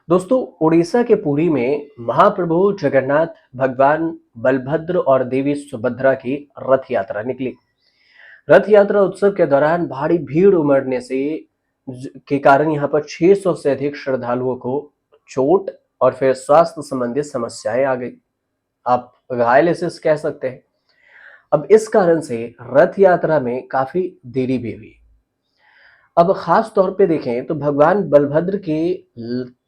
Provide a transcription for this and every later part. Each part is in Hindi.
दोस्तों, उड़ीसा के पुरी में महाप्रभु जगन्नाथ, भगवान बलभद्र और देवी सुभद्रा की रथ यात्रा निकली। रथ यात्रा उत्सव के दौरान भारी भीड़ उमड़ने के कारण यहाँ पर 600 से अधिक श्रद्धालुओं को चोट और फिर स्वास्थ्य संबंधित समस्याएं आ गई। आप घायल इसे कह सकते हैं। अब इस कारण से रथ यात्रा में काफी देरी भी हुई। अब खास तौर पे देखें तो भगवान बलभद्र के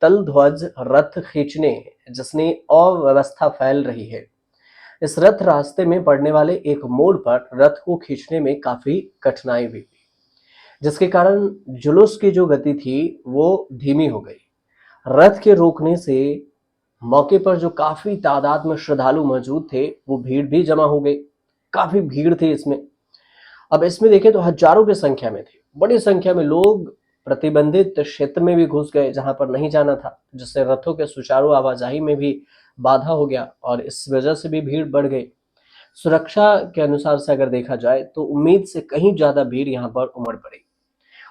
तल ध्वज रथ खींचने जिसने अव्यवस्था फैल रही है। इस रथ रास्ते में पड़ने वाले एक मोड़ पर रथ को खींचने में काफी कठिनाई भी हुई, जिसके कारण जुलूस की जो गति थी वो धीमी हो गई। रथ के रोकने से मौके पर जो काफी तादाद में श्रद्धालु मौजूद थे वो भीड़ भी जमा हो गई। काफी भीड़ थी इसमें। अब इसमें देखें तो हजारों की संख्या में थे। बड़ी संख्या में लोग प्रतिबंधित क्षेत्र में भी घुस गए जहां पर नहीं जाना था, जिससे रथों के सुचारू आवाजाही में भी बाधा हो गया और इस वजह से भी भीड़ बढ़ गई। सुरक्षा के अनुसार से अगर देखा जाए तो उम्मीद से कहीं ज्यादा भीड़ यहाँ पर उमड़ पड़ी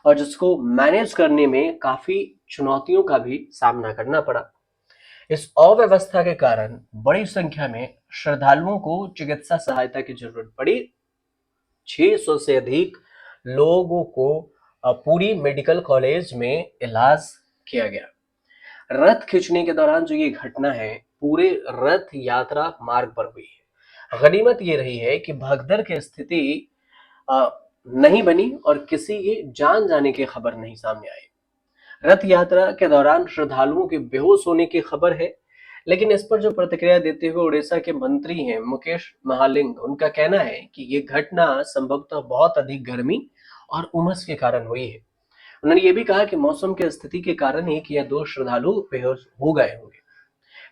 और जिसको मैनेज करने में काफी चुनौतियों का भी सामना करना पड़ा। इस अव्यवस्था के कारण बड़ी संख्या में श्रद्धालुओं को चिकित्सा सहायता की जरूरत पड़ी। 600 से अधिक लोगों को पूरी मेडिकल कॉलेज में इलाज किया गया। रथ खींचने के दौरान जो ये घटना है पूरे रथ यात्रा मार्ग पर हुई है। गनीमत ये रही है कि भगदड़ की स्थिति नहीं बनी और किसी की जान जाने की खबर नहीं सामने आई। रथ यात्रा के दौरान श्रद्धालुओं के बेहोश होने की खबर है, लेकिन इस पर जो प्रतिक्रिया देते हुए उड़ीसा के मंत्री हैं मुकेश महालिंग, उनका कहना है कि ये घटना संभवतः बहुत अधिक गर्मी और उमस के कारण हुई है। उन्होंने ये भी कहा कि मौसम की स्थिति के कारण एक या दो श्रद्धालु बेहोश हो गए होंगे,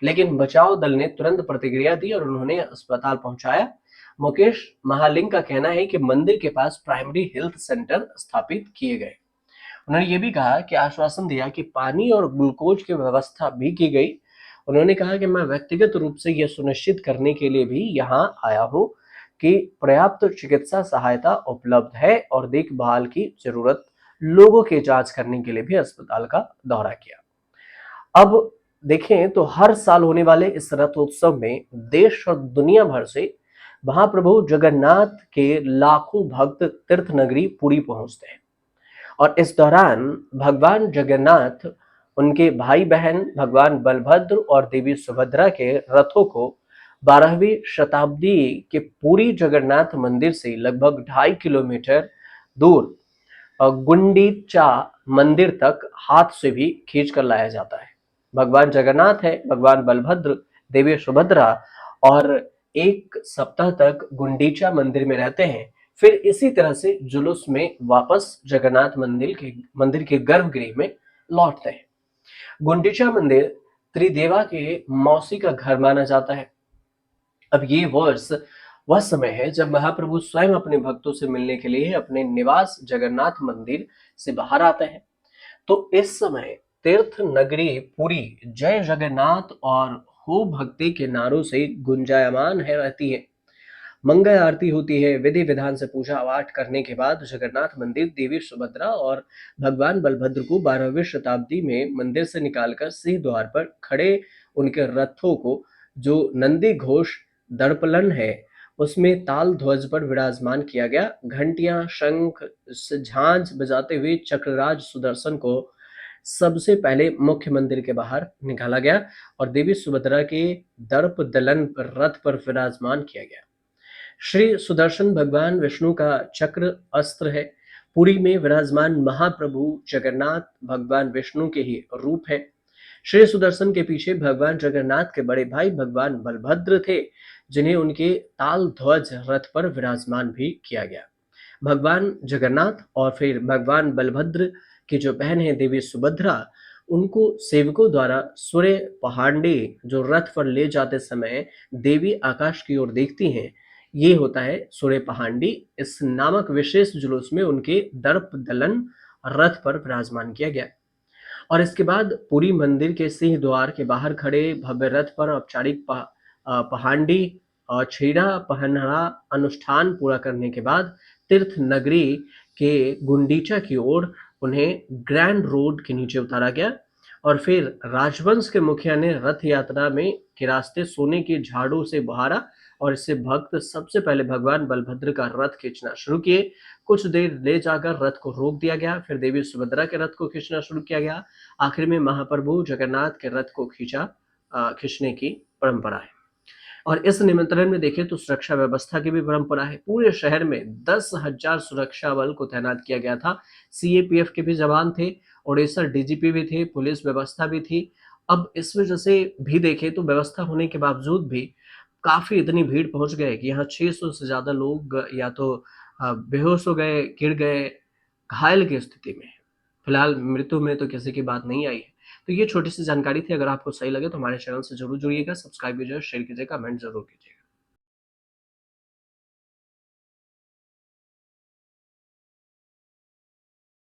लेकिन बचाव दल ने तुरंत प्रतिक्रिया दी और उन्होंने अस्पताल पहुंचाया। मुकेश महालिंग का कहना है कि मंदिर के पास प्राइमरी हेल्थ सेंटर स्थापित किए गए। उन्होंने ये भी कहा कि आश्वासन दिया कि पानी और ग्लूकोज की व्यवस्था भी की गई। उन्होंने कहा कि मैं व्यक्तिगत रूप से यह सुनिश्चित करने के लिए भी यहाँ आया हूँ कि पर्याप्त चिकित्सा सहायता उपलब्ध है और देखभाल की जरूरत लोगों की जांच करने के लिए भी अस्पताल का दौरा किया। अब देखें तो हर साल होने वाले इस रथोत्सव में देश और दुनिया भर से महाप्रभु जगन्नाथ के लाखों भक्त तीर्थ नगरी पुरी पहुंचते हैं और इस दौरान भगवान जगन्नाथ, उनके भाई बहन भगवान बलभद्र और देवी सुभद्रा के रथों को 12वीं शताब्दी के पुरी जगन्नाथ मंदिर से लगभग 2.5 किलोमीटर दूर गुंडीचा मंदिर तक हाथ से भी खींच कर लाया जाता है। भगवान जगन्नाथ है, भगवान बलभद्र, देवी सुभद्रा और एक सप्ताह तक गुंडीचा मंदिर में रहते हैं। फिर इसी तरह से जुलूस में वापस जगन्नाथ मंदिर के गर्भगृह में लौटते हैं। गुंडीचा मंदिर त्रिदेवा के मौसी का घर माना जाता है। अब ये वह समय है जब महाप्रभु स्वयं अपने भक्तों से मिलने के लिए अपने निवास जगन्नाथ मंदिर से बाहर आते हैं। तो इस समय तीर्थ नगरी पुरी जय जगन्नाथ और हो भक्ति के नारों से गुंजायमान है रहती है। मंगल आरती होती है। विधि विधान से पूजा पाठ करने के बाद जगन्नाथ मंदिर देवी सुभद्रा और भगवान बलभद्र को 12वीं शताब्दी में मंदिर से निकालकर सिंह द्वार पर खड़े उनके रथों को जो नंदी घोष दर्पलन है उसमें ताल ध्वज पर विराजमान किया गया। घंटियां, शंख, झांझ बजाते हुए चक्रराज सुदर्शन को सबसे पहले मुख्य मंदिर के बाहर निकाला गया और देवी सुभद्रा के दर्प दलन पर रथ पर विराजमान किया गया। श्री सुदर्शन भगवान विष्णु का चक्र अस्त्र है। पुरी में विराजमान महाप्रभु जगन्नाथ भगवान विष्णु के ही रूप है। श्री सुदर्शन के पीछे भगवान जगन्नाथ के बड़े भाई भगवान बलभद्र थे, जिन्हें उनके ताल ध्वज रथ पर विराजमान भी किया गया। भगवान जगन्नाथ और फिर भगवान बलभद्र की जो बहन है देवी सुभद्रा, उनको सेवकों द्वारा सूर्य पहांडे जो रथ पर ले जाते समय देवी आकाश की ओर देखती हैं, ये होता है सूर्य पहांडी। इस नामक विशेष जुलूस में उनके दर्प दलन रथ पर विराजमान किया गया और इसके बाद पुरी मंदिर के सिंह द्वार के बाहर खड़े भव्य रथ पर औपचारिक पहांडी और छेड़ा पहनरा अनुष्ठान पूरा करने के बाद तीर्थ नगरी के गुंडीचा की ओर उन्हें ग्रैंड रोड के नीचे उतारा गया और फिर राजवंश के मुखिया ने रथ यात्रा में के रास्ते सोने की झाड़ू से बहारा और इससे भक्त सबसे पहले भगवान बलभद्र का रथ खींचना शुरू किए। कुछ देर ले जाकर रथ को रोक दिया गया, फिर देवी सुभद्रा के रथ को खींचना शुरू किया गया। आखिर में महाप्रभु जगन्नाथ के रथ को खींचने की परंपरा है। और इस निमंत्रण में देखें तो सुरक्षा व्यवस्था की भी परंपरा है। पूरे शहर में 10,000 सुरक्षा बल को तैनात किया गया था। सीएपीएफ के भी जवान थे, ओडिशा डीजीपी भी थे, पुलिस व्यवस्था भी थी। अब इस वजह से भी देखें तो व्यवस्था होने के बावजूद भी काफी इतनी भीड़ पहुंच गए कि यहाँ 600 से ज्यादा लोग या तो बेहोश हो गए, गिर गए, घायल की स्थिति में। फिलहाल मृत्यु में तो किसी की बात नहीं आई है। तो ये छोटी सी जानकारी थी। अगर आपको सही लगे तो हमारे चैनल से जरूर जुड़िएगा, सब्सक्राइब कीजिएगा, शेयर कीजिएगा, कमेंट जरूर कीजिएगा।